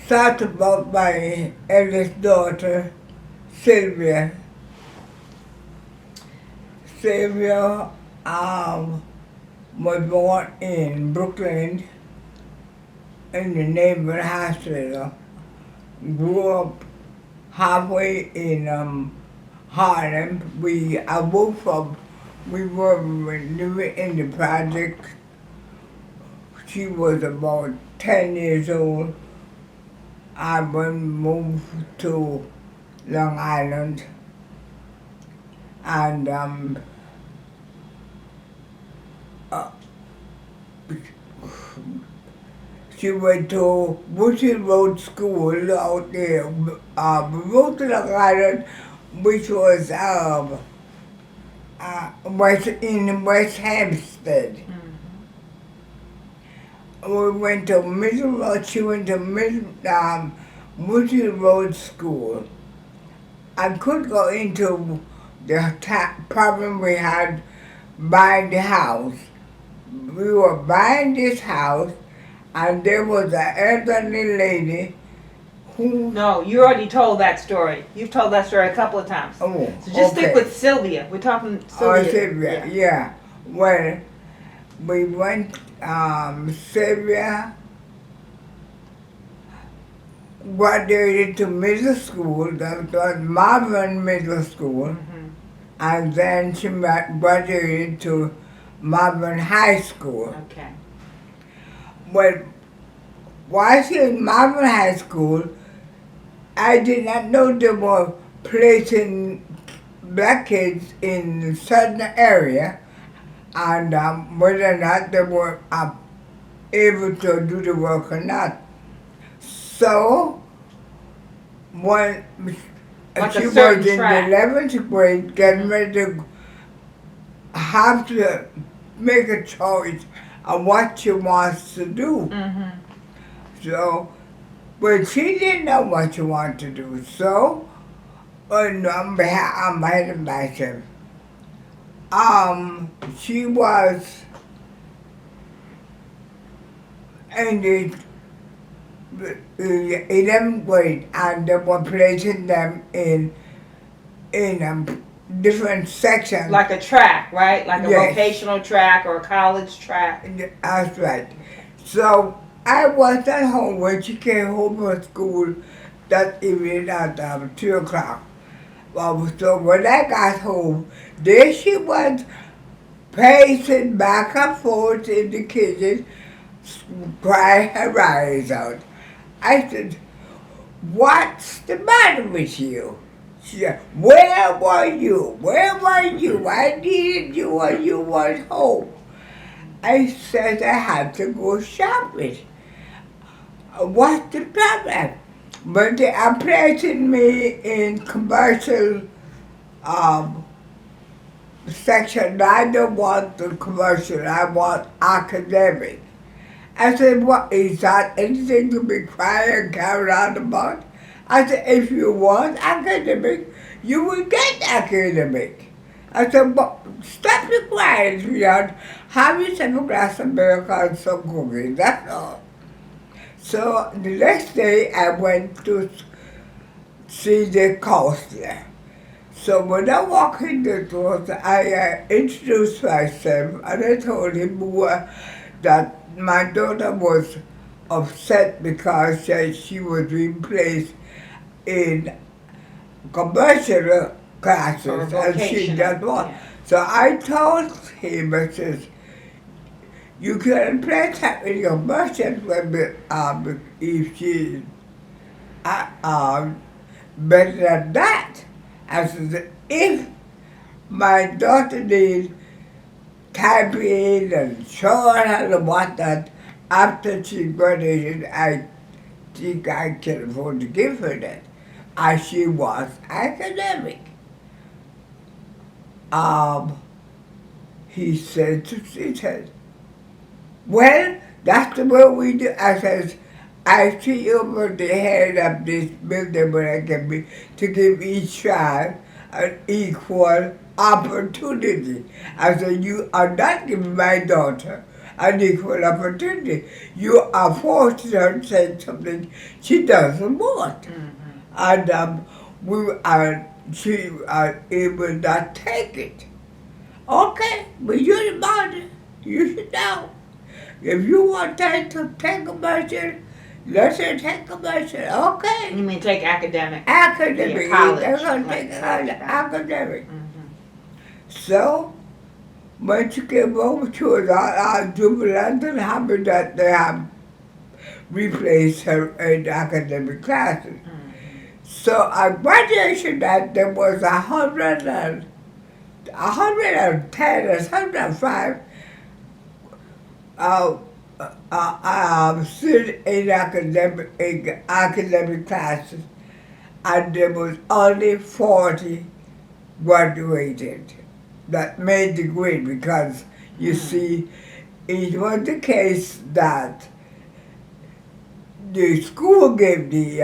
thought about my eldest daughter, Sylvia. Sylvia was born in Brooklyn in the neighborhood hospital. Grew up halfway in Harlem. I moved from, we were living in the project. She was about 10 years old. I moved to Long Island, and uh, she went to Bushy Road School out there. We moved to Long Island, which was in West Hampstead. We went to Middle Road. She went to Bushy Road School. I could go into the problem we had buying the house. We were buying this house, and there was an elderly lady who... No, you already told that story. You've told that story a couple of times. Oh, so just okay. stick with Sylvia. We're talking Sylvia. Oh, Sylvia, yeah. Well, we went, Sylvia graduated to middle school, that was Marvin Middle School, and then she graduated to Marvin High School. Okay. Well, while she was in Marvin High School, I did not know they were placing black kids in certain area, and whether or not they were able to do the work or not. So, when Like she a was certain in track. the 11th grade, getting ready to have to make a choice of what she wants to do. So, but she didn't know what she wanted to do. So, on behalf of myself, she was in the 11th grade, and they were placing them in different sections. Like a track, right? Like a Yes. vocational track or a college track. That's right. So I was at home when she came home from school that evening at 2 o'clock. So when I got home, there she was pacing back and forth in the kitchen, crying her eyes out. I said, "What's the matter with you?" She said, "Where were you? Where were you? I needed you when you weren't home." I said, "I had to go shopping." "What's the problem?" But they are placing me in commercial section. I don't want the commercial, I want academic. I said, "What is that? Anything to be crying and carry on about?" I said, "If you want academic, you will get academic." I said, "But stop the crying, sweetheart. Have yourself a glass of milk and some cookies, that's all." So the next day I went to see the counselor. So when I walked in the door, I introduced myself, and I told him that my daughter was upset because she was being placed in commercial classes and she didn't want. So I told him, I says, "You can place her in commercial if she's better than that." I said, "If my daughter needs typing and showing her and whatnot, after she graduated, I think I can afford to give her that." As she was academic. He said, "Well, that's the way we do." I says, "I see over the head of this building when I can be to give each child an equal opportunity." I said, "You are not giving my daughter an equal opportunity. You are forcing her to say something she doesn't want. And she will not take it. Okay, but you're the mother. You should know. If you want to take commercial, let her take commercial. Okay. You mean take academic? Academic. Yeah, college. They're going to Like take academic. So, when she came over, she was all jubilant and happy that they have replaced her in academic classes. So at graduation night, there was 110 or 105 still in academic classes, and there was only 40 graduated that made the grade because you see, it was the case that the school gave the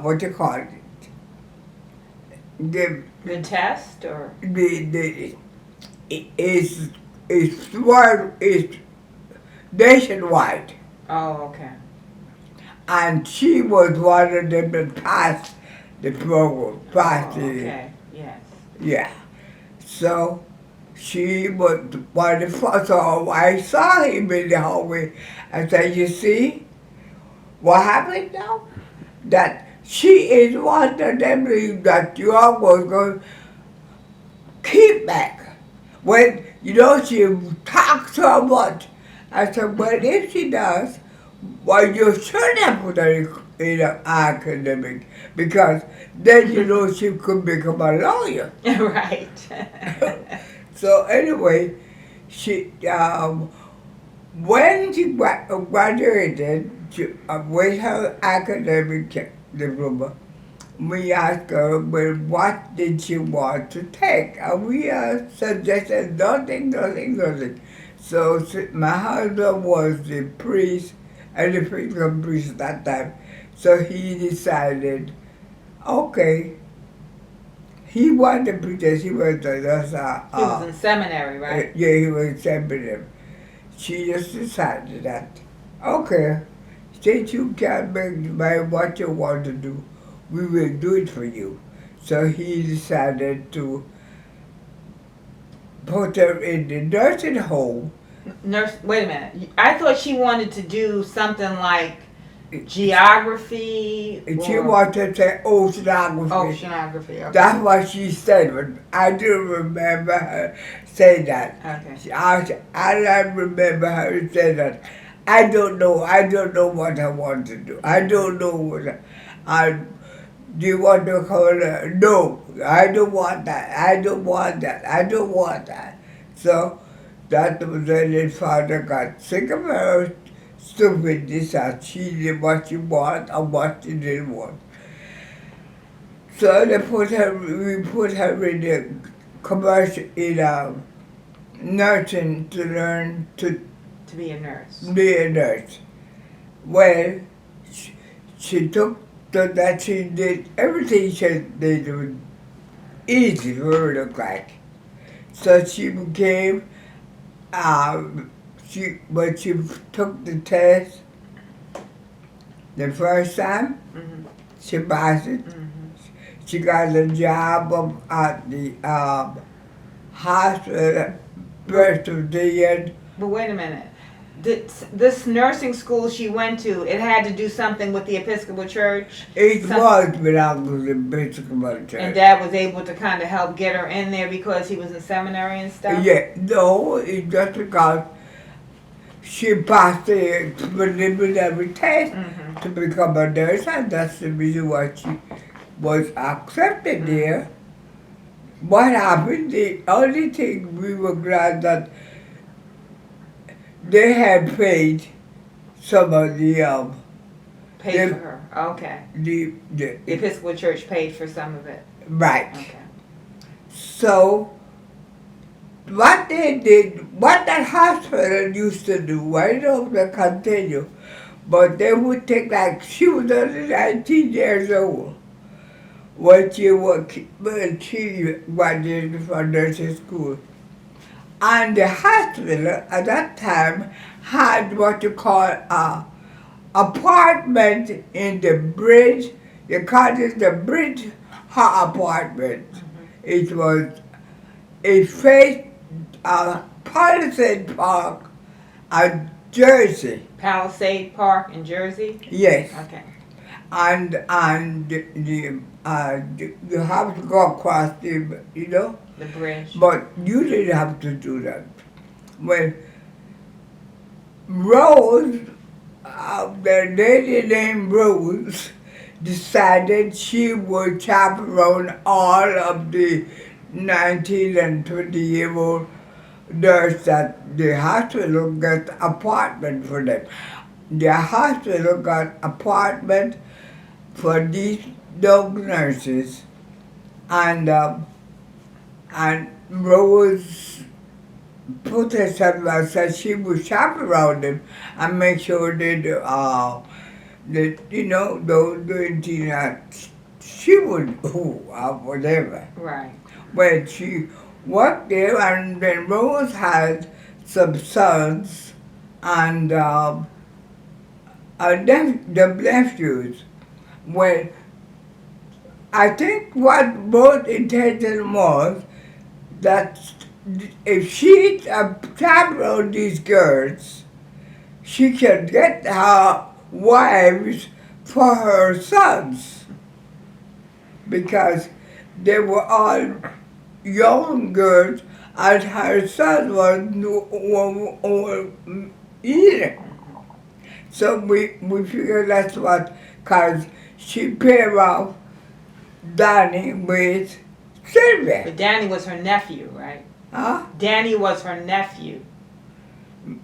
what you call it, give The test or? is nationwide, Oh, okay. and she was one of them that passed the program, passed Okay, yes. yeah. So she was one of the first. So I saw him in the hallway. I said, "You see what happened now? That she is one of them that you all was going to keep back. When, she talks so much." I said, "Well, if she does, well, you should have put her in an academic, because then, she could become a lawyer." Right. So anyway, she, when she graduated with her academic diploma, we asked her, well, what did she want to take? And we suggested nothing. So my husband was the priest, and the priest at that time. So he decided, okay, he wanted to preach. He was He was in seminary, right? yeah, he was in seminary. She just decided that, okay, since you can't make what you want to do, we will do it for you. So he decided to put her in the nursing home. Wait a minute. I thought she wanted to do something like geography. She wanted to say oceanography. Oceanography, okay. That's what she said, but I do remember her say that. Okay. I don't remember her say that. I don't know what I want to do. I don't know what do you want to call her? No, I don't want that. I don't want that. So that was when his father got sick of her stupidness, that she did what she wanted and what she didn't want. So we put her in the commercial, nursing to learn to be a nurse. Be a nurse. Well, she took that she did everything she did was easy for her to crack. So she became, when she took the test the first time, she passed it. She got a job at the hospital rest of the year. But wait a minute. This nursing school she went to, it had to do something with the Episcopal Church? It was belonged to the Episcopal Church. And Dad was able to kind of help get her in there because he was in seminary and stuff? Yeah, no, it's just because she passed the preliminary test to become a nurse, and that's the reason why she was accepted there. What happened, the only thing we were glad that they had paid some of the paid for her. Okay. The Episcopal Church paid for some of it. Right. Okay. So what they did, what that hospital used to do, I don't know if they continue, but they would take, like, she was only 19 years old when she graduated from nursing school. And the hospital at that time had what you call a apartment in the bridge. They called it the bridge apartment. It was a faced Palisade Park, Jersey. Palisade Park in Jersey? Yes. Okay. And you have to go across The bridge. but you didn't have to do that. When Rose, the lady named Rose, decided she would chaperone all of the 19 and 20-year-old nurse that the hospital got apartment for them. The hospital got apartment for these young nurses, and Rose put herself out, said she would chaperone them and make sure that those doing things that she would do or whatever. Right. When she worked there, and then Rose had some sons and the nephews. When I think what Rose's intention was that if she chaperoned these girls, she could get her wives for her sons because they were all young girls and her son was either. So we figured that's what, because she paired off Danny with Sylvia. But Danny was her nephew, right? Huh? Danny was her nephew.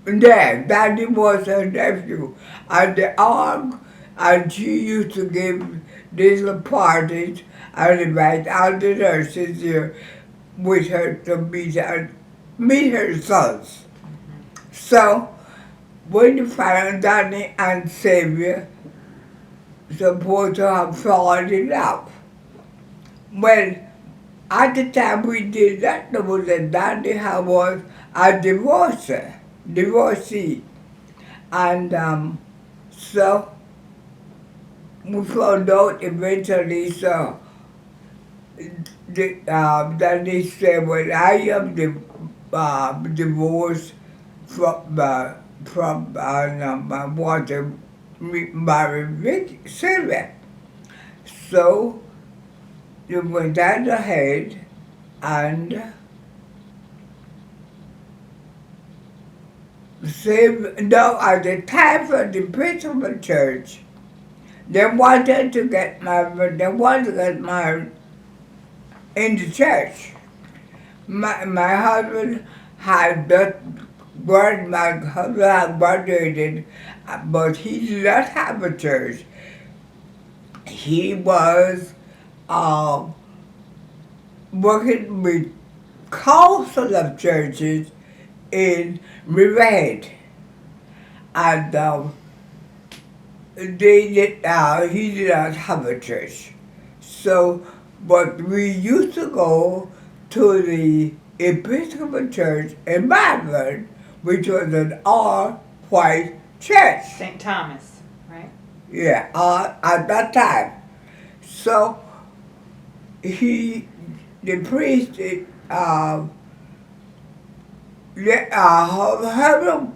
Yeah, Danny was her nephew. And the aunt, and she used to give little parties and invite all the nurses here with her to meet her sons. So when you found Danny and Sylvia supposed to have fallen in love. Well, at the time we did that, there was a Danny who was a divorcee. And so we found out eventually, so Danny said, well, I am divorced from I want to marry Sylvia. So you went down ahead and no, at the time for the Episcopal Church, they wanted to get married. They wanted to get married in the church. My husband had not my husband had graduated, but he did not have a church. He was working with council of churches in Riverhead, and he did not have a church. So, but we used to go to the Episcopal Church in Madrid, which was an all-white church. St. Thomas, right? Yeah, at that time. So the priest,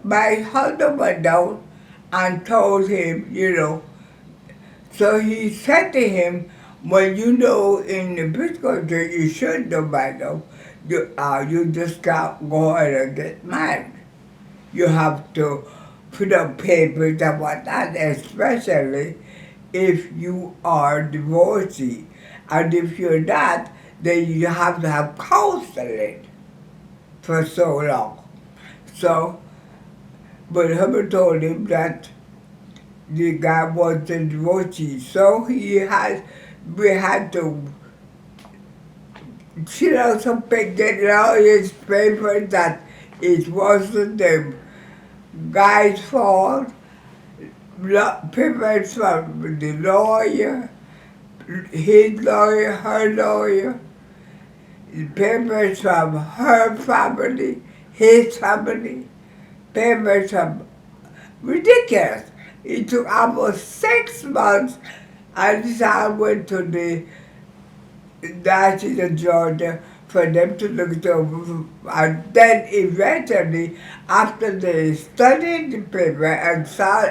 my husband went down and told him, so he said to him, well, in the Episcopal Church, you should know by now, you just can't go ahead and get married. You have to put up papers and whatnot, especially if you are divorcee. And if you're not, then you have to have counseling for so long. So, but Hubbard told him that the guy was a divorcee. So we had to get all his papers that it wasn't the guy's fault. Papers from the lawyer, his lawyer, her lawyer, papers from her family, his family payments are ridiculous. It took almost 6 months. I decided I went to the National Georgia for them to look it over. And then eventually, after they studied the paper and saw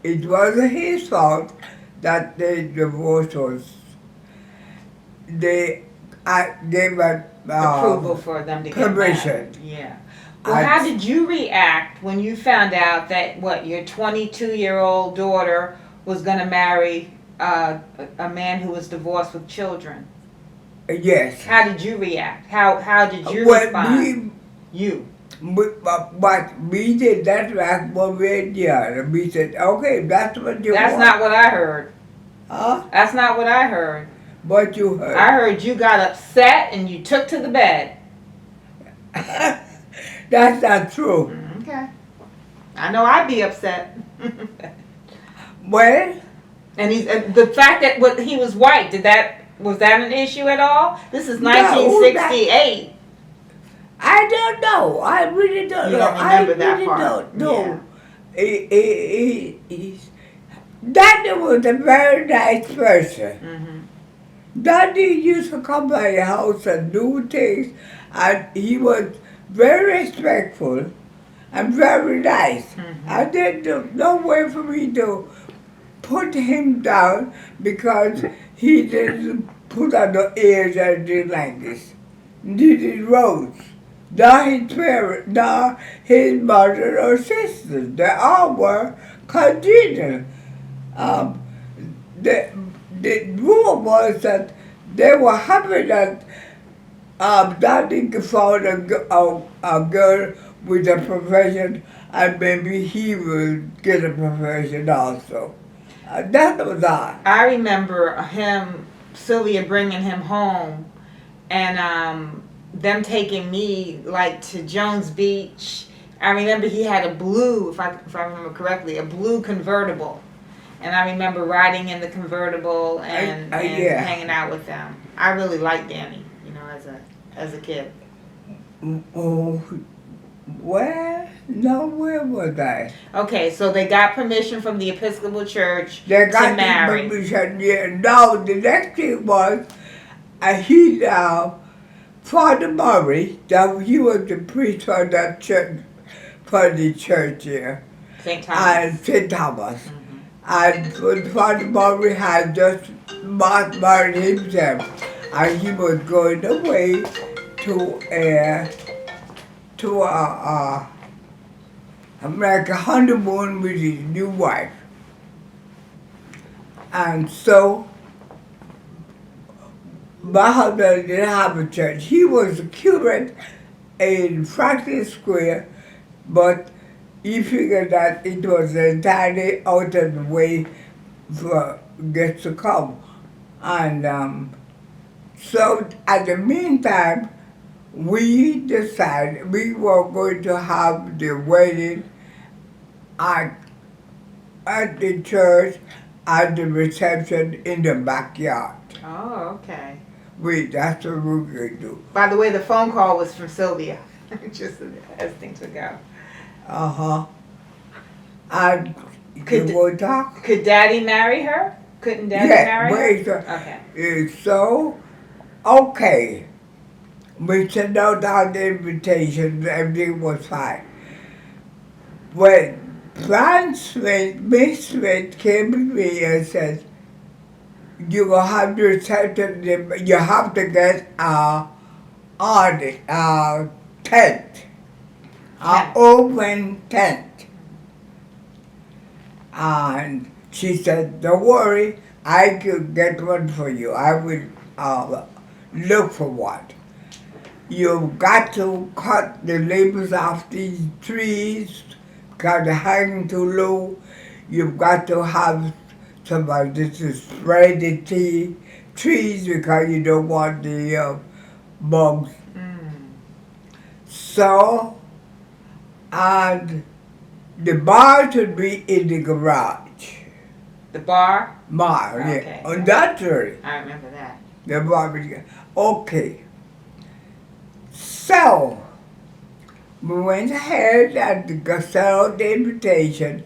it wasn't his fault that the divorce was, they gave a Approval for them to get permission. married. Yeah. Well, how did you react when you found out that your 22-year-old daughter was going to marry a man who was divorced with children? Yes. How did you react? How did you respond? But we did that back when we were young. We said, okay, that's what you want. That's not what I heard. Huh? That's not what I heard. What you heard? I heard you got upset and you took to the bed. That's not true. Okay. I know I'd be upset. Well, and the fact that he was white, was that an issue at all? This is 1968. I don't know. I really don't know. You don't remember that really part. Don't know. Yeah. Daddy was a very nice person. Mm-hmm. Daddy used to come by the house and do things, and he was very respectful and very nice. Mm-hmm. I didn't no way for me to put him down because he didn't put on the ears and things like this. Neither Rose, nor his parents, nor his mother or sisters. They all were congenial. The rule was that they were happy that Daddy found a girl with a profession, and maybe he will get a profession also. That was all. I remember Sylvia bringing him home, and them taking me to Jones Beach. I remember he had a blue, if I remember correctly, a blue convertible, and I remember riding in the convertible and hanging out with them. I really liked Danny, as a kid. Oh, where was I? Okay, so they got permission from the Episcopal Church They got to marry. permission. Yeah. Now the next thing was, he Father Murray, that he was the priest for that church, for the church here. St. Thomas. And St. Thomas. Mm-hmm. And Father Murray had just married himself, and he was going away to like a honeymoon with his new wife. And so my husband didn't have a church. He was a curate in Franklin Square, but he figured that it was entirely out of the way for guests to come. And so at the meantime, we decided we were going to have the wedding at the church and the reception in the backyard. Oh, okay. That's what we're going to do. By the way, the phone call was from Sylvia, just as things would go. Uh-huh. And you want to talk? Could Daddy marry her? Couldn't Daddy marry her? Okay. So, okay. We sent out all the invitations, everything was fine. When Miss Smith came to me and said, you're going to have to reception, you have to get a tent, an open tent. And she said, don't worry, I could get one for you. I will look for one. You've got to cut the limbs off these trees because they're hanging too low. You've got to have somebody to spray the trees because you don't want the bugs. So, and the bar should be in the garage. The bar? Bar, okay. Yeah. On that tree. I remember that. The bar, okay. So, We went ahead and got out the invitation.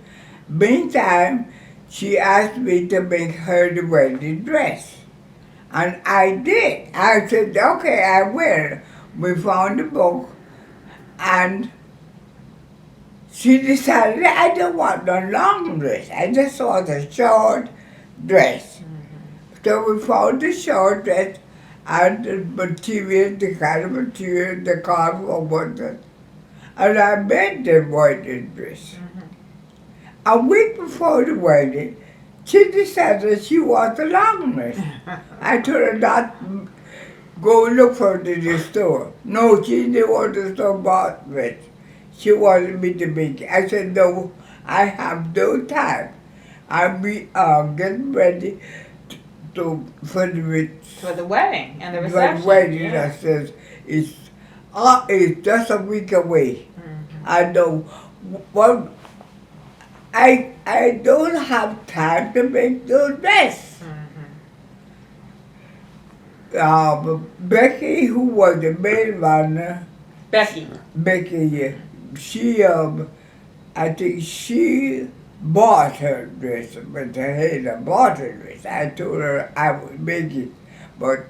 Meantime, she asked me to make her the wedding dress. And I did. I said, okay, I will. We found the book, and she decided I don't want no long dress. I just want a short dress. So we found the short dress and the material, the kind of material, the cardboard button. And I made the wedding dress. A week before the wedding, she decided she wants a long dress. I told her not go look for it in the store. No, she didn't want the store bought it. She wanted me to make it. I said, no, I have no time. I'll be getting ready for For the wedding and the the reception. wedding. Yeah. I said, it's just a week away. I know. Well, I don't have time to make those dress. Becky, who was the maid runner, Becky. Becky, she I think she bought her dress, but I bought her dress. I told her I would make it, but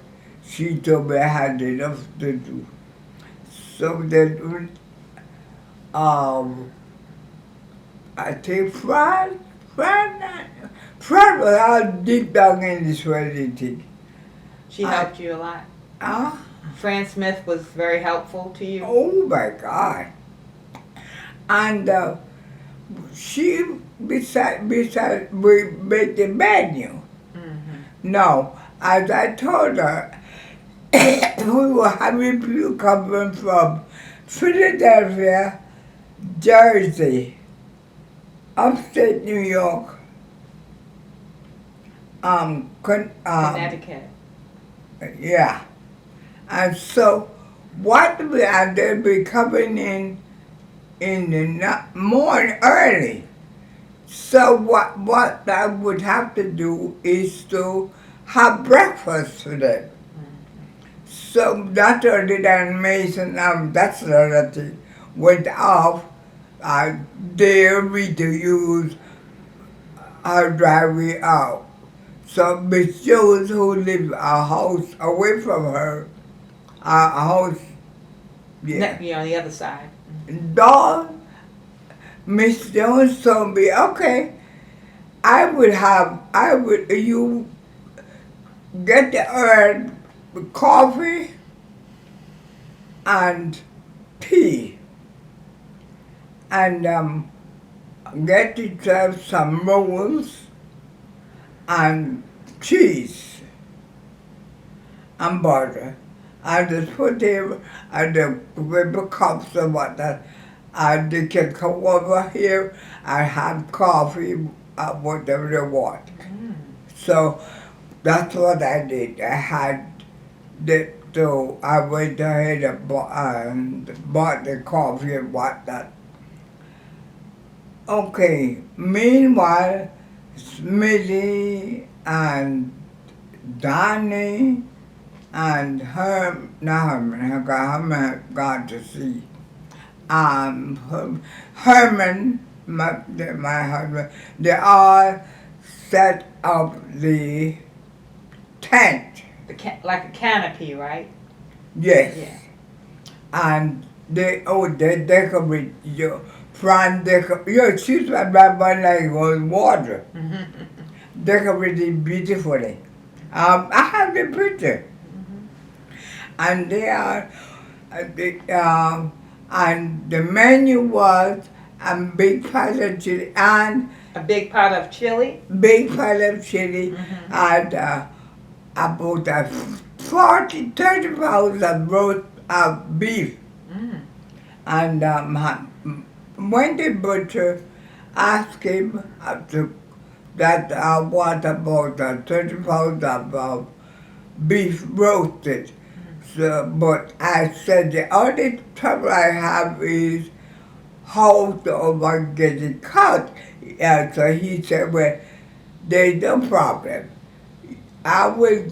she told me I had enough to do. So then, I think Fran was all deep down in this wedding thing. She helped you a lot. Ah, Fran Smith was very helpful to you. oh my God. And she beside we made the menu. Now, as I told her, we were having people coming from Philadelphia, Jersey, upstate New York, Connecticut. yeah. And so, and they'll be coming in the morning early. So what I would have to do is to have breakfast for them. So that early than Mason, that's another thing, went off. Dare me to use our driveway out. So Miss Jones, who lived a house away from her, a house, yeah. On the other side. Dawn, Miss Jones told me, okay, you get the coffee and tea, and get yourself some rolls and cheese and butter. I just put them and the paper cups and whatnot. And they can come over here and have coffee, whatever they want. So that's what I did. I had so I went ahead and bought the coffee and whatnot. Okay, meanwhile, Smitty and Donnie and Herman had gone to see. Herman, my husband, they all set up the tent. Like a canopy, right? Yes. Yeah. And they decorate your front your shoes were right like it was water. Decorated beautifully. I have the picture. And they are and the menu was a big pot of chili and A big pot of chili. And about 30 pounds of roast beef. And when the butcher asked him that I want about 30 pounds of beef roasted. So, but I said the only trouble I have is how to get it cut. And so he said, well, there's no problem. I will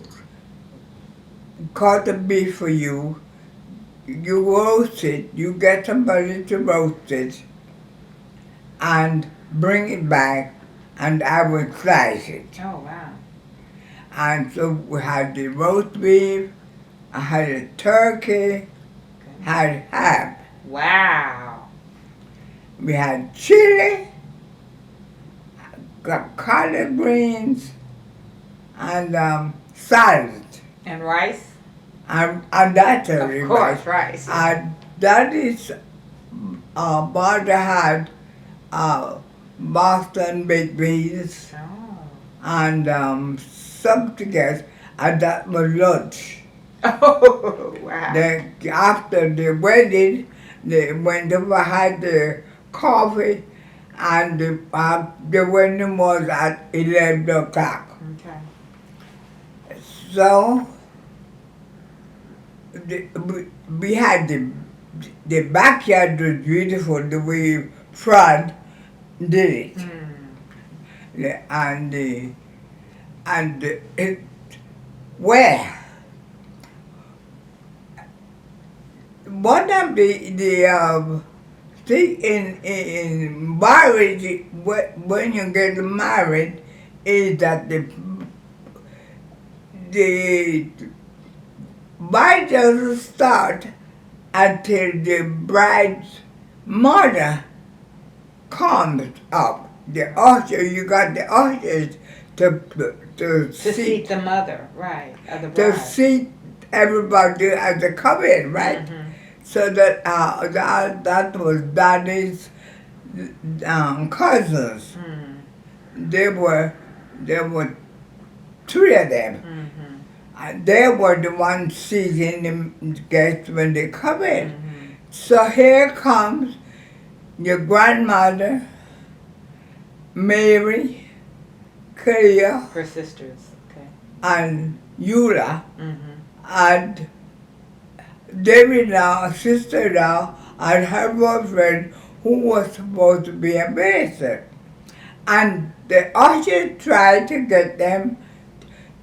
cut the beef for you you roast it, you get somebody to roast it and bring it back and I would slice it. Oh, wow. And so we had the roast beef, I had a turkey, had ham. Wow. We had chili, got collard greens, and salad. And rice? And that's Of every course, rice. And that is, Martha had Boston baked beans Oh. and something else, and that was lunch. Oh, wow. Then after the wedding, they went over, had the coffee, and the wedding was at 11 o'clock. Okay. So we had the backyard was beautiful the way Fred did it. Yeah, and it where one of the thing in marriage when you get married is that the bride doesn't start until the bride's mother comes up. The usher, you got the ushers to seat the mother, right, of the to bride. seat everybody as they come in, right? Mm-hmm. So that was Daddy's cousins. Mm. There were three of them. Mm-hmm. They were the ones seating the guests when they come in. Mm-hmm. So here comes your grandmother, Mary, Clea, Her sisters, okay. and Eula, Mm-hmm. and David-in-law, sister-in-law, and her boyfriend, who was supposed to be a minister. And the usher tried to get them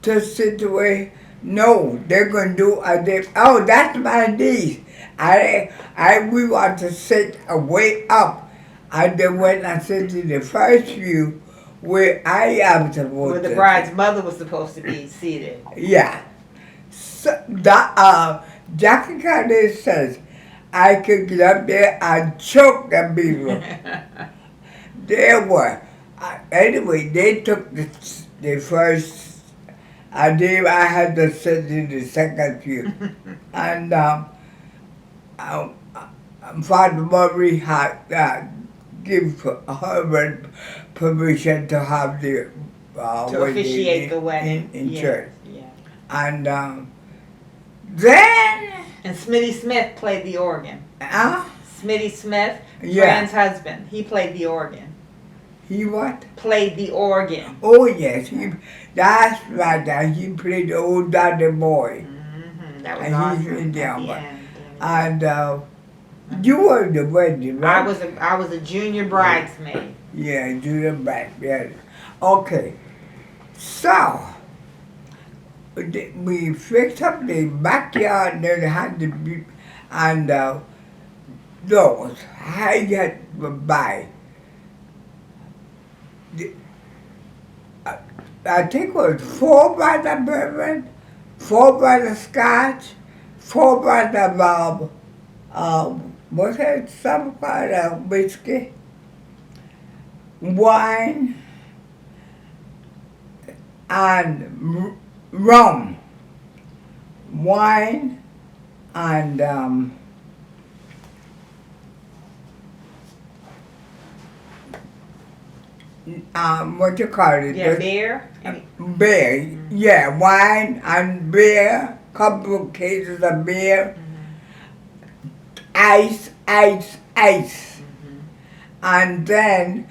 to sit away. No, they're going to do as if, oh, that's my niece. We want to sit way up. And they went and sit in the first view where I am supposed Where the to bride's mother was supposed to be seated. Yeah. So Jackie Kennedy says, I could get up there and choke them people. They were. Anyway, they took the first, I had to sit in the second pew. And Father Murray had give her permission to have the To officiate the wedding. in Yes, church. yeah. And then, And Smitty Smith played the organ. Smitty Smith, Yeah. Fran's husband, he played the organ. he what? Played the organ. Oh yes, that's right. He played the old daddy boy, Mm-hmm. That was and awesome. he's in At there. the end. And you were the wedding, right? I was a junior bridesmaid. Yeah, do the back. Yeah. Okay. So we fixed up the backyard. Then had the and doors. I had to buy. I think it was 4 bottles of bourbon, 4 bottles of scotch, 4 bottles of what's that? Some kind of whiskey, wine, and rum. Wine and what you call it? Yeah, beer. Beer, yeah, wine and beer, couple of cases of beer, ice, and then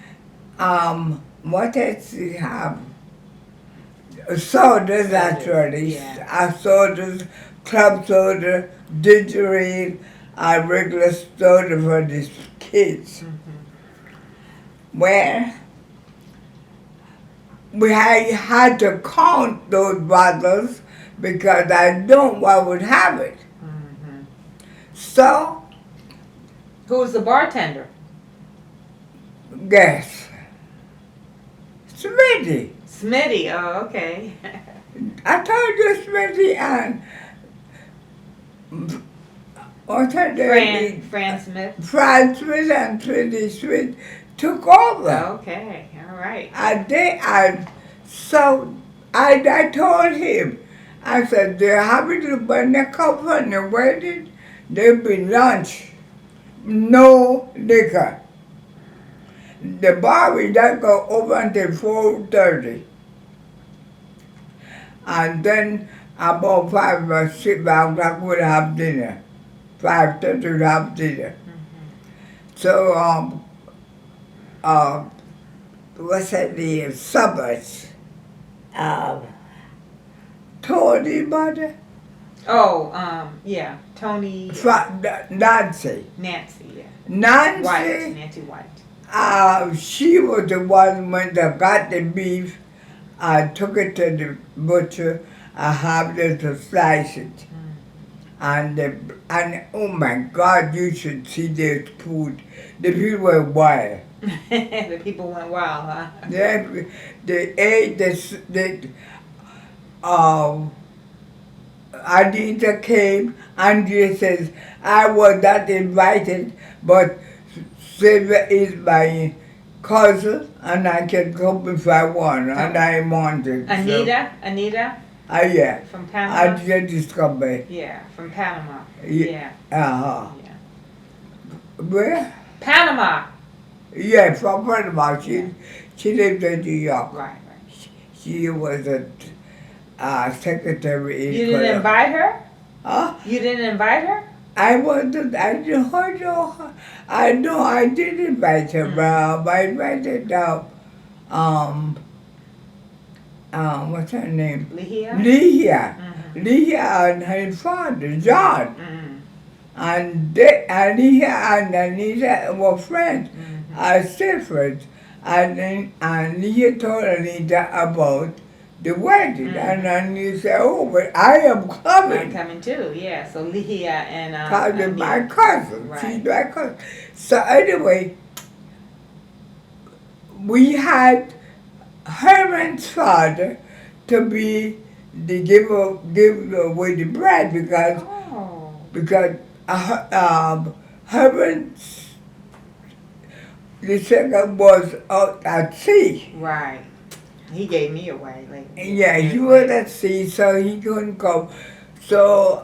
what else do you have? Sodas, actually, yeah. Sodas, club soda, ginger ale, and regular soda for the kids. Well, we had to count those bottles because I know I would have it. So, Who was the bartender? guess. Smitty. Smitty. Oh, okay. I told you Smitty and what's her name? Fran Smith. Fran Smith and Smitty Smith took over. Okay, all right. I told him, I said, they're happy to burn the cup on the wedding. There'll be lunch, no liquor. The bar will not go over until 4:30. And then about 5 or 6 o'clock we'll have dinner. 5:30 we'll have dinner. So, what's that name? Summers. Tony mother? Oh, yeah. Tony. Nancy. Nancy, yeah. Nancy? White. Nancy White. She was the one when they got the beef. I took it to the butcher. I have them to slice it. And oh my God, you should see this food. The people were wild. The people went wild, huh? They ate this. Anita came. Andrea says, I was not invited, but Sylvia is my cousin, and I can come if I want, and I wanted. Anita? So. Anita? Yeah. From Panama? Anita discovered. Yeah, from Panama. Yeah. Yeah. Where? Panama. Yeah, from Panama. She lived in New York. Right. She was a secretary in You didn't invite her? Huh? You didn't invite her? I didn't know her. I know I did invite her, but I invited what's her name? Leah. Leah and her father, John. And Leah and Anita were friends. Still friends. And Leah told Anita about the wedding. And Anita said, oh, but I am coming. I'm coming too, yeah. So Leah and Because my cousin. Right. She's my cousin. So anyway, we had Herman's father to be the give away the bread because Herman's the second was out at sea. Right. He gave me away later. Yeah, he was at sea, so he couldn't come. So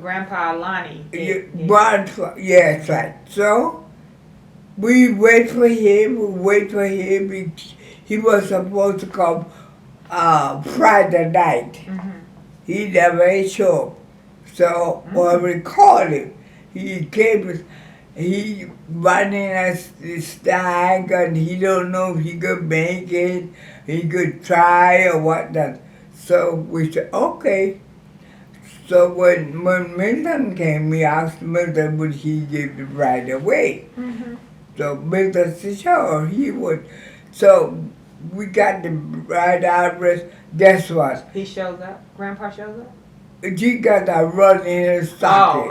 Grandpa Lonnie. Yes, right. So we wait for him. He was supposed to come Friday night. He never showed up. So when we called him, he came. He running as the stag, and he don't know if he could make it. He could try or whatnot. So we said, okay. So when Milton came, we asked Milton would he give the bride away. So Milton said, sure, he would. So we got the bride address. Guess what? He shows up? Grandpa shows up? She got a run in her stocking.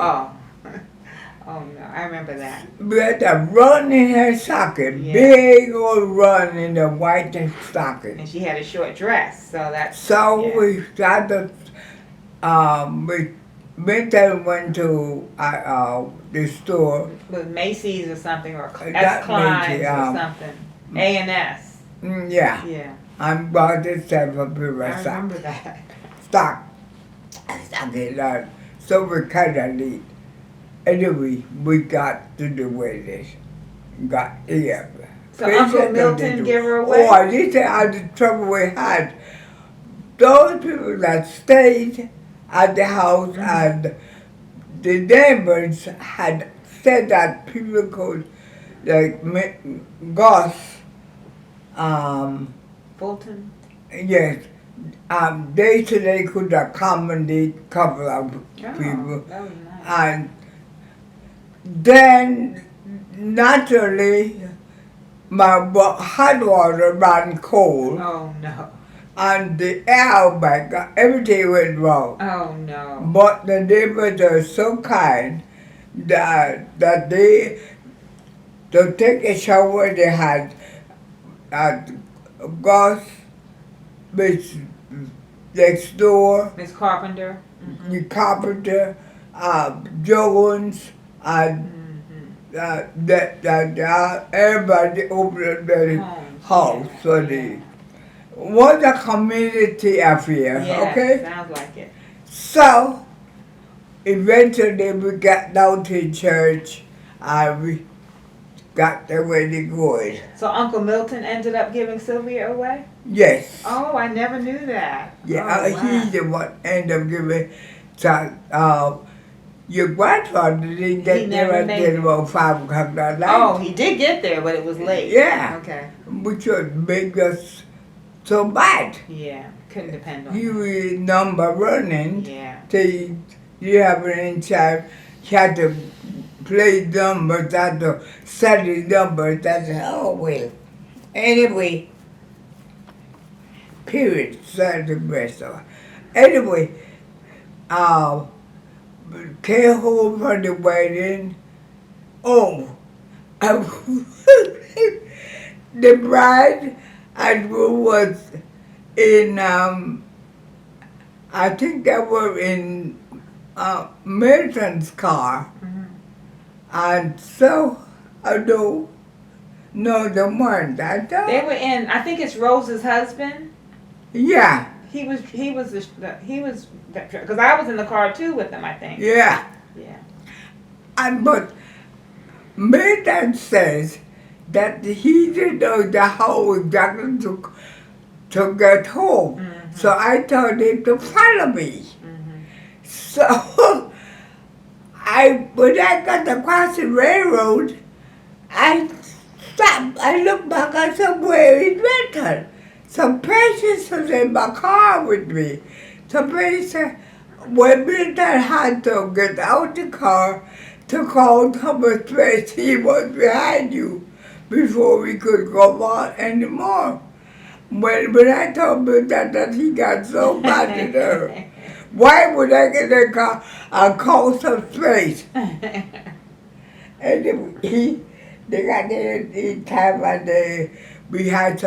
Oh no, I remember that. We had a run in her stocking. Yeah. Big old run in the white stocking. And she had a short dress, so that's... So we started, Milton went to the store. With Macy's or something, or Not S. Klein's Macy's, or something. A&S. Yeah. Yeah. I'm about this type of people. I remember that. Stocking. So we kind of late. Anyway, we got to the wedding. Got here. So Uncle Milton gave her away? Oh, this is the trouble we had. Those people that stayed at the house and the neighbors had said that people could, like Gus, Fulton? yes, they said they could accommodate a couple of people. That was nice. And then, naturally, my hot water ran cold. Oh, no. And the air, my God, everything went wrong. Oh, no. But the neighbors are so kind. that they to take a shower. They had Gus, Miss next door, Miss Carpenter. the carpenter, Jones, and Mm-hmm. everybody opened their house Yeah. for the was a community affair. Yeah. Okay, Sounds like it. so eventually we got down to church and we got the wedding going. So Uncle Milton ended up giving Sylvia away? Yes. Oh, I never knew that. Yeah, Oh, wow. he's the one ended up giving. So, your grandfather didn't get He there never made until it. about 5 o'clock that night. Oh, he did get there, but it was late. Yeah. Okay. Which would make us so bad. Yeah. Couldn't depend on You him. were number running. Yeah. Till you have an inside. You had to play numbers, had to study numbers. That's oh well. Anyway, period. Said the rest of it. Anyway, came home from the wedding. Oh, the bride and groom was in, I think they were in Milton's car. Mm-hmm. And so, I don't know the one. I They thought, were in. I think it's Rose's husband. yeah, Because I was in the car too with him. I think. yeah. Yeah. But Milton says that he didn't know how exactly to get home. Mm-hmm. So I told him to follow me. Mm-hmm. So when I got across the railroad, I stopped. I looked back and said, where is Milton? Some patients was in my car with me. Some patients, when Milton had to get out the car to call Thomas Trace, he was behind you before we could go on anymore. When I told Milton that he got so mad at her, why would I get in the car and call some space? And they got there in time and we had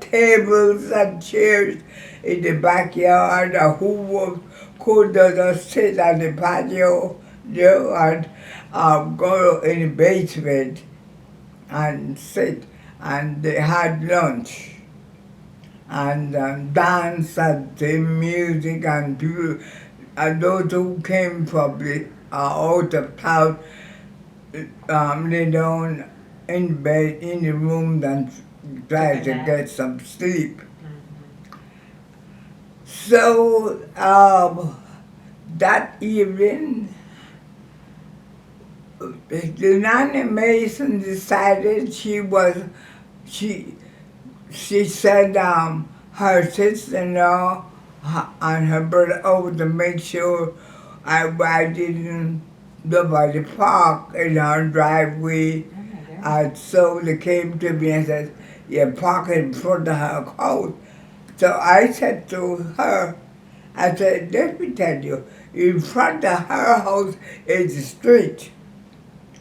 tables and chairs in the backyard who could just sit on the patio, and go in the basement and sit, and they had lunch and dance and sing music and people, and those who came from the out of town lay down in bed in the room and try to get some sleep. So that evening, the Nanny Mason decided she sent her sister-in-law and her brother over to make sure I didn't nobody park in our driveway. And so they came to me and said, you're parking in front of her house. So I said to her, I said, let me tell you, in front of her house is the street.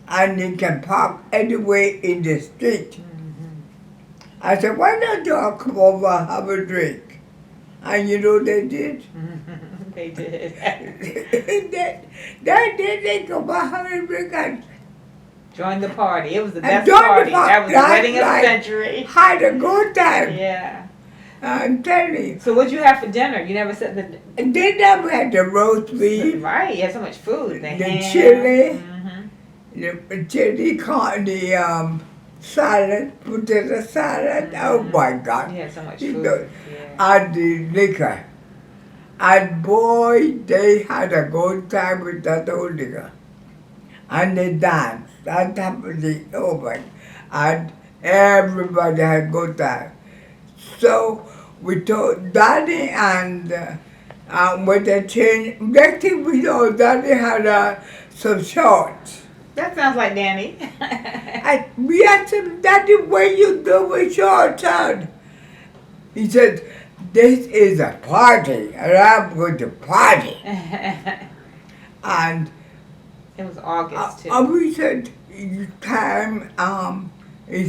And you can park anywhere in the street. I said, why don't you all come over and have a drink? And you know they did? They did. they come over and have a drink and Join the party. It was the And best join the party. party. That was the That's wedding of the right. century. had a good time. Yeah. I'm telling you. So what'd you have for dinner? You never said the. And then we had the roast beef, Right. You had so much food. the ham. chili, Mm-hmm. the chili corn, the salad, potato salad. Oh my God. You had so much You food. know, Yeah. And the liquor. And boy, they had a good time with that old liquor. And they danced on top of the oven. And everybody had a good time. So we told Daddy and when they changed, next thing we know, Daddy had some shorts. That sounds like Danny. And we asked him, Daddy, what you do with shorts on? He said, this is a party, and I'm going to party. And It was August too. We said it's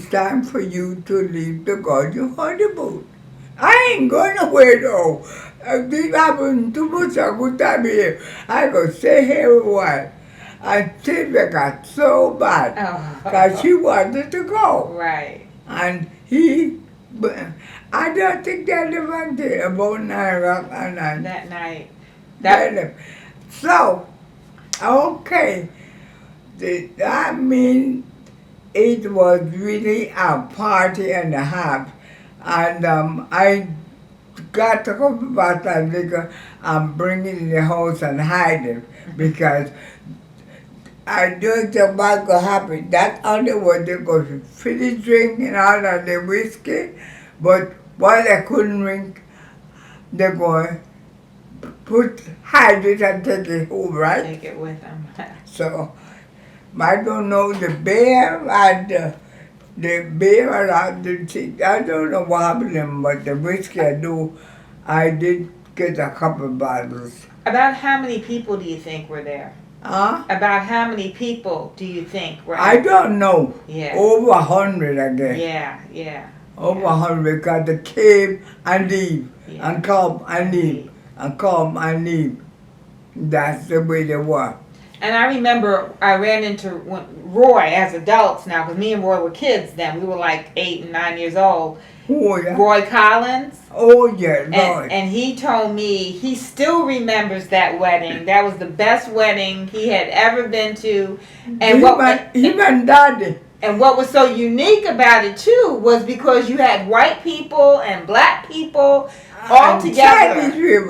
time for you to leave to go on your honeymoon. I ain't going nowhere though. This happened too much a good time here. I go stay here a while. And Sylvia got so bad because she wanted to go. Right. And I don't think they left until about 9 o'clock at night. That night. So, okay. I mean, it was really a party and a half. And I got a couple bottles of liquor and bring it in the house and hide it because I don't know what could happen. That only was they could finish drinking all of the whiskey, but while I couldn't drink, they go hide it and take it home, right? Take it with them. So, I don't know the bear and the beer and the tea. I don't know what happened to them, but the whiskey I did get a couple bottles. About how many people do you think were there? Huh? About how many people do you think were? I don't know. Yeah. Over 100, I guess. Yeah. Over 100 because they came and leave Yeah. and come and leave and come and leave. That's the way they were. And I remember I ran into Roy as adults now, because me and Roy were kids then. We were like 8 and 9 years old. Oh, yeah. Roy Collins. Oh, yeah, Roy. And he told me he still remembers that wedding. That was the best wedding he had ever been to. And even Daddy. And what was so unique about it too was because you had white people and black people all together.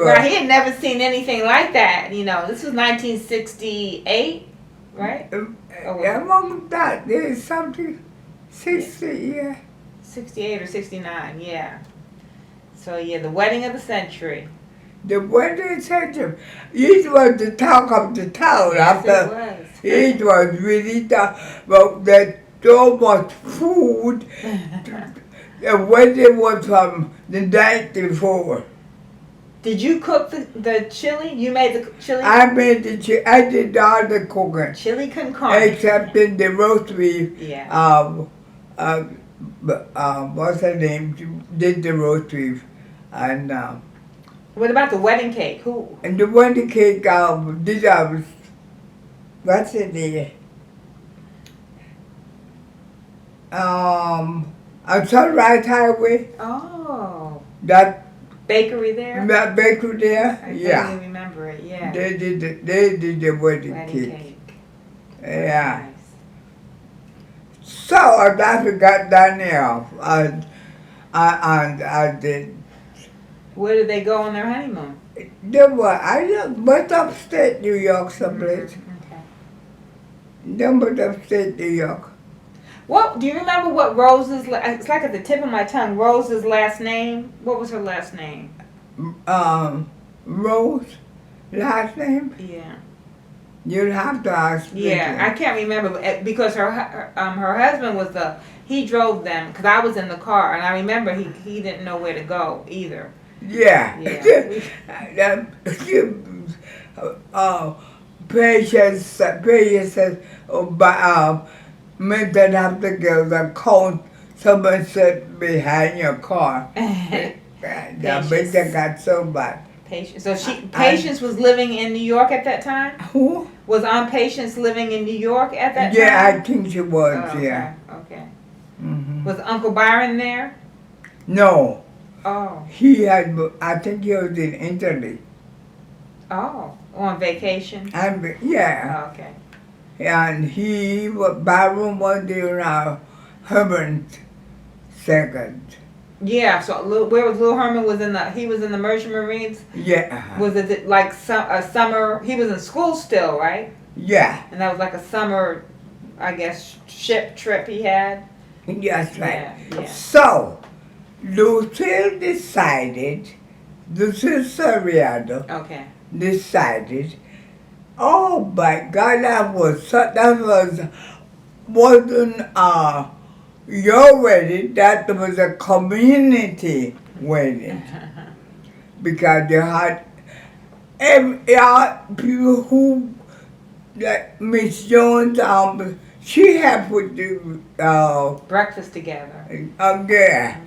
Right, he had never seen anything like that. You know, this was 1968, right? Among that, there's something 60, yeah. 68 or 69, yeah. So yeah, the wedding of the century. The wedding of the century. It was the talk of the town. Yes, after it was. It was really tough. But there's so much food. The wedding was from the night before. Did you cook the chili? You made the chili? I made the chili. I did all the cooking. Chili con carne. Except in the roast beef. Yeah. What's her name? She did the roast beef. And what about the wedding cake? Who? And the wedding cake, what's the name? On Sunrise Highway. Oh. That bakery there? That bakery there? I yeah. remember it, yeah. They did the wedding cake. Yeah. Nice. So after we got down there, I did. Where did they go on their honeymoon? I went upstate New York someplace. Okay. They went upstate New York. What, do you remember what Rose's, it's like at the tip of my tongue, Rose's last name? What was her last name? Rose, last name? Yeah. You'd have to ask me. Yeah, I can't remember because her husband was he drove them, because I was in the car, and I remember he didn't know where to go either. Yeah. Patience says, men that have to give the cone someone sit behind your car. That makes it got so bad. Patience. So Patience was living in New York at that time? Who? Was Aunt Patience living in New York at that time? Yeah, I think she was, okay. yeah. Okay. Mm-hmm. Was Uncle Byron there? No. Oh. I think he was in Italy. Oh, on vacation? Yeah. Oh, okay. And Byron was there now, Herman second. Yeah, so where was Lil Herman he was in the Merchant Marines? Yeah. Was it like a summer, he was in school still, right? Yeah. And that was like a summer, I guess, ship trip he had? That's right. Yeah. So, Lucille Soriano decided, oh my God, that wasn't your wedding, that was a community wedding. Because you had people who like Miss Jones, she helped with the, Breakfast together. yeah,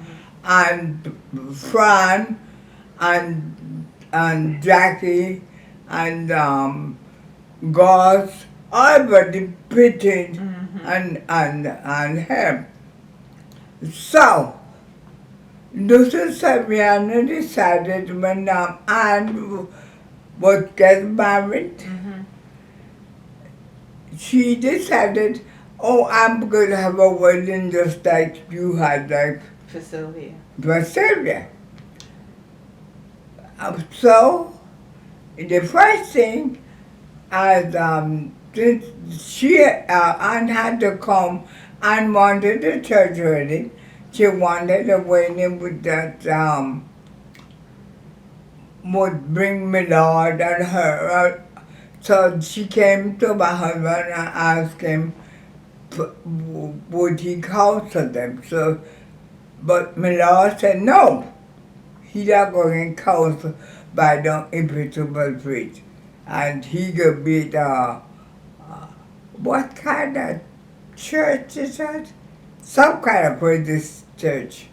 and Fran, and Jackie, and, Gauze, everybody pitching and him. So, Lucy Saviano decided when Anne was getting married, she decided, oh, I'm going to have a wedding just like you had, like For Sylvia. for Sylvia. So, the first thing, as since Anne had to come and wanted the church wedding, she wanted a wedding with that would bring my Lord and her. So she came to my husband and asked him, would he counsel them? So, but my Lord said no. He's not going to counsel by the Episcopal priest. And he could be the, what kind of church is that? Some kind of British church.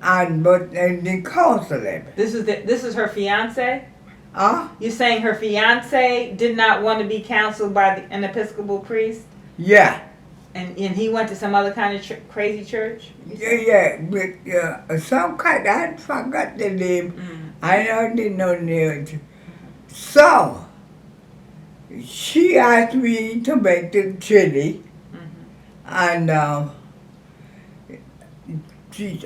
And but they counsel him. This is her fiance? Huh? You're saying her fiance did not want to be counseled by an Episcopal priest? Yeah. And he went to some other kind of crazy church? Yeah, but some kind, I forgot the name. I don't know the name. So, she asked me to make the chili, and she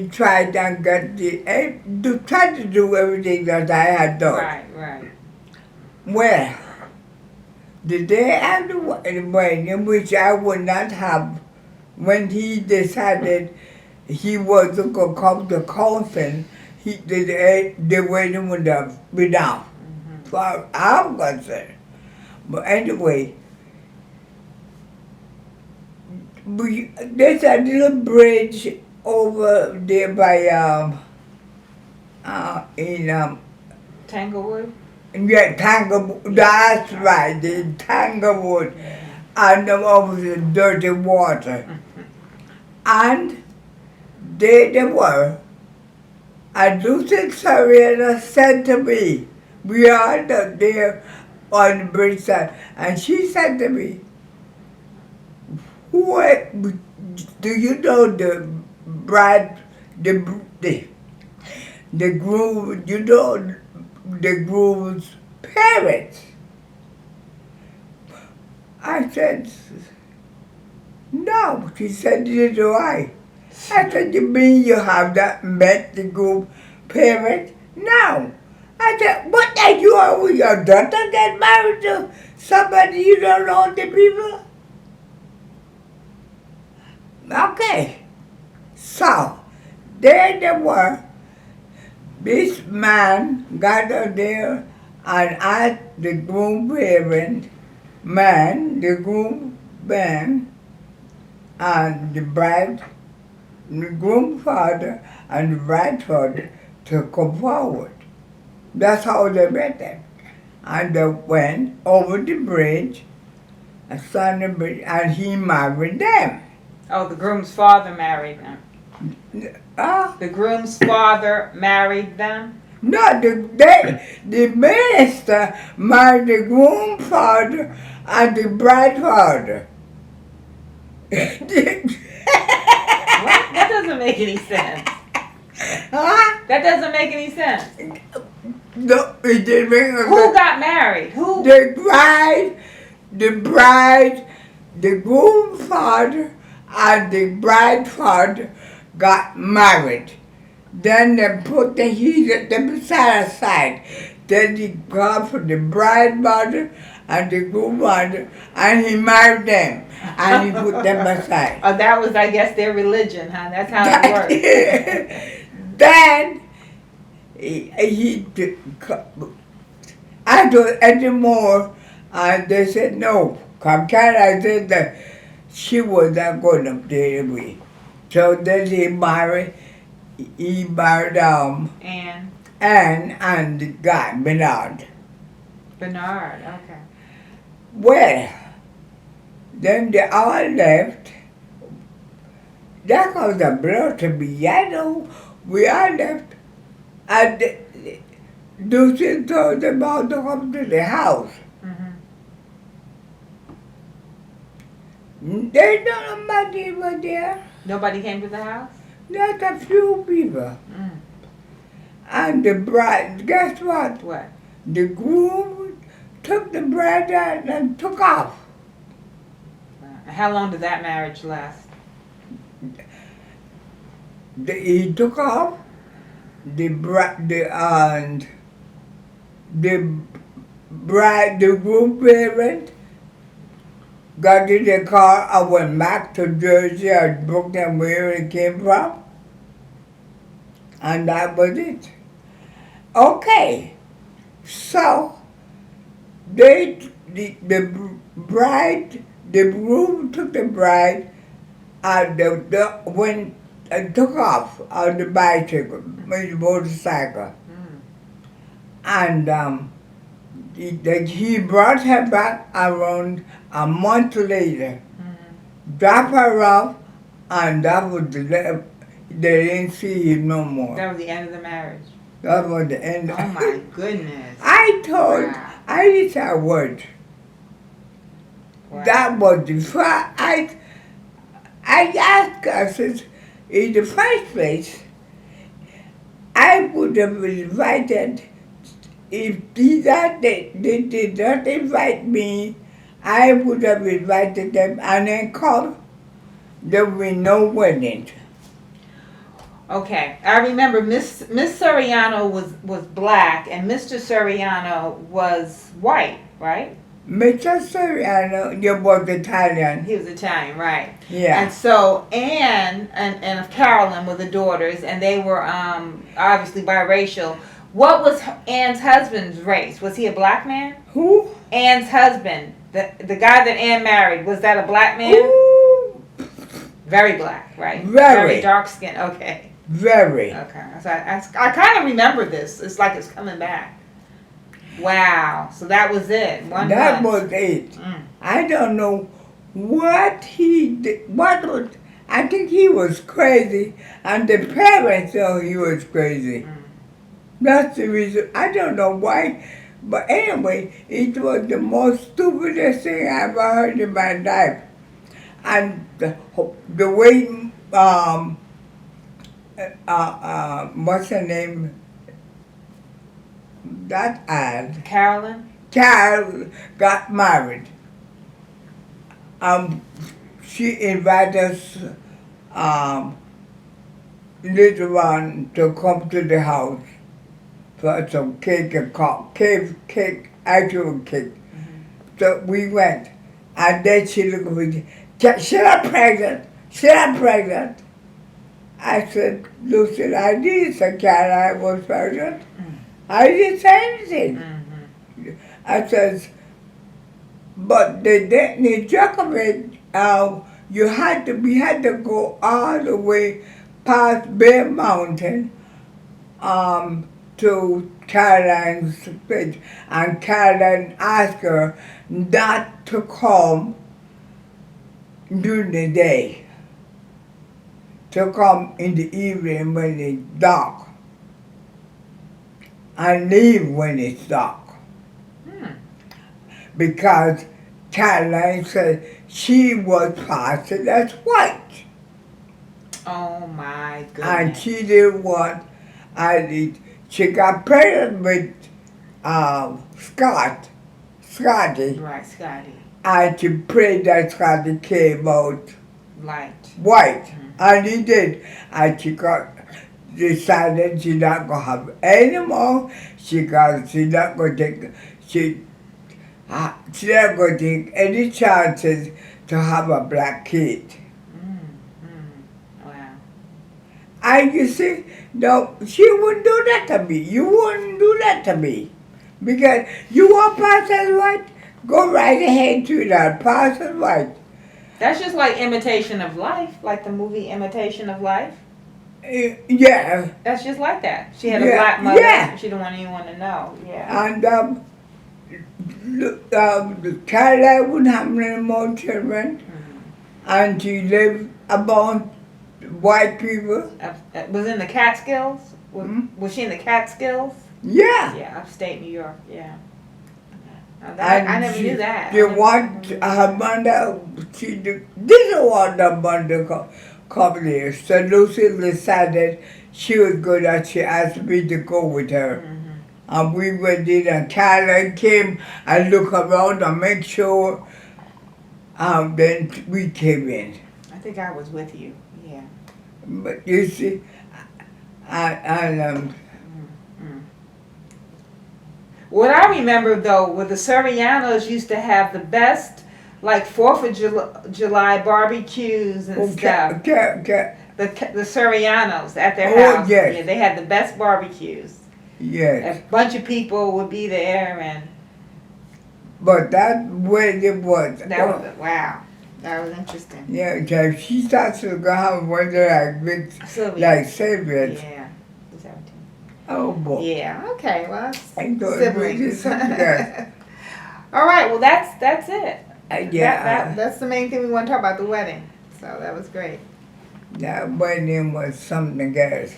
tried and got tried to do everything that I had done. Right. Well, the day after the wedding, which I would not have, when he decided he was going to come to council, the wedding would have been down. So I'm concerned. But anyway, there's a little bridge over there by in Tanglewood? yeah, Tanglewood. That's right, the Tanglewood, and over the dirty water, and there they were. And Lucy Soriano said to me, we are there on the bridge side, and she said to me, do you know the bride, the groom, you know the groom's parents? I said, no. She said, neither do I. I said, you mean you have not met the groom's parents? No. I said, what are you or your daughter get married to somebody you don't know the people? Okay. So, there they were. This man got out there and asked the groom parent, the groom man, and the groom father and the bride father to come forward. That's how they met them. And they went over the bridge, and he married them. Oh, the groom's father married them. The groom's father married them? No, the minister married the groom father and the bride father. What? That doesn't make any sense. Huh? That doesn't make any sense. No, it didn't make no Who sense. got married? Who? The bride, the groom father and the bride father got married. Then they put them aside. Then he got for the bride mother and the groom mother, and he married them, and he put them aside. Oh, that was, I guess, their religion, huh? That's how it works. Then I told anymore, and they said no. Come, I said that she was not going up there anyway. So then he married And Anne and the guy, Bernard. Bernard, okay. Well, then they all left. That caused the blood to be yellow. We all left. And Lucy told them all to come to the house. They don't know nobody was there. Nobody came to the house? Just a few people. And the bride, guess what? What? The groom took the bride out and took off. How long did that marriage last? He took off. The bride, the groom parent got in the car and went back to Jersey or Brooklyn, where it came from. And that was it. Okay, so the bride, the groom took the bride and went and took off on the bicycle, motorcycle. And he brought her back around a month later, dropped her off, and that was they didn't see him no more. That was the end of the marriage. That was the end. Oh my goodness. I Wow. didn't say a word. Wow. That was the first. I asked her, I said, in the first place, I would have invited, if they did not invite me, I would have invited them and then come. There would be no wedding. Okay, I remember Miss Soriano was black and Mr. Soriano was white, right? Mr. Soriano, you was Italian. He was Italian, right? Yeah. And so Anne and Carolyn were the daughters, and they were obviously biracial. What was Anne's husband's race? Was he a black man? Who? Anne's husband, the guy that Anne married, was that a black man? Ooh, Very black, right? Very. dark skin. Okay. very. Okay. So I kind of remember this. It's like it's coming back. Wow. So that was it. That month. was it. Mm. I don't know what he did. I think he was crazy, and the parents know he was crazy. That's the reason. I don't know why, but anyway, it was the most stupidest thing I ever heard in my life. And the way what's her name? That ad. Carolyn? Child got married. She invited us, little one to come to the house for some cake and cake, actual cake. So we went, and then she looked at me, "She's not pregnant. She's not pregnant." I said, "Lucy, I didn't say I was pregnant. I didn't say anything." I says, "But the joke of it, we had to go all the way past Bear Mountain to Caroline's place, and Caroline asked her not to come during the day, to come in the evening when it's dark, and leave when it's dark. Because Caroline said she was passing as white. Oh my goodness. And she didn't want, she got pregnant with Scotty, Right, Scotty. and she prayed that Scotty came out Light. white. And he did. And she decided she's not going to have any more. She's not going to take any chances to have a black kid. Wow. And you see, no, she wouldn't do that to me. You wouldn't do that to me. Because you want pass as white, go right ahead to that, pass as white. That's just like Imitation of Life, like the movie Imitation of Life. Yeah. That's just like that. She had a Yeah, black mother. yeah. She didn't want anyone to know. Yeah. And the Cadillac wouldn't have any more children, and she lived among white people. Was in the Catskills? Was she in the Catskills? Yeah. Yeah, upstate New York. Yeah. I never she, knew that. She want her mother, didn't want her mother to come there. So Lucy decided she was good and she asked me to go with her. And we went in and Carolyn came and looked around and make sure, then we came in. I think I was with you. Yeah. But you see, What I remember though, were the Sorianos used to have the best, like 4th of July barbecues and stuff. The Sorianos at their house. Yes. Yeah, they had the best barbecues. Yes. A bunch of people would be there, and but that's where it was. that was wow. That was interesting. Yeah, because she starts to go have one like Sylvia. Yeah. 17. Oh boy. Yeah. Okay. Well, I thought siblings. Yes. All right. Well, that's it. Yeah. That's the main thing we want to talk about, the wedding. So that was great. That wedding was something else.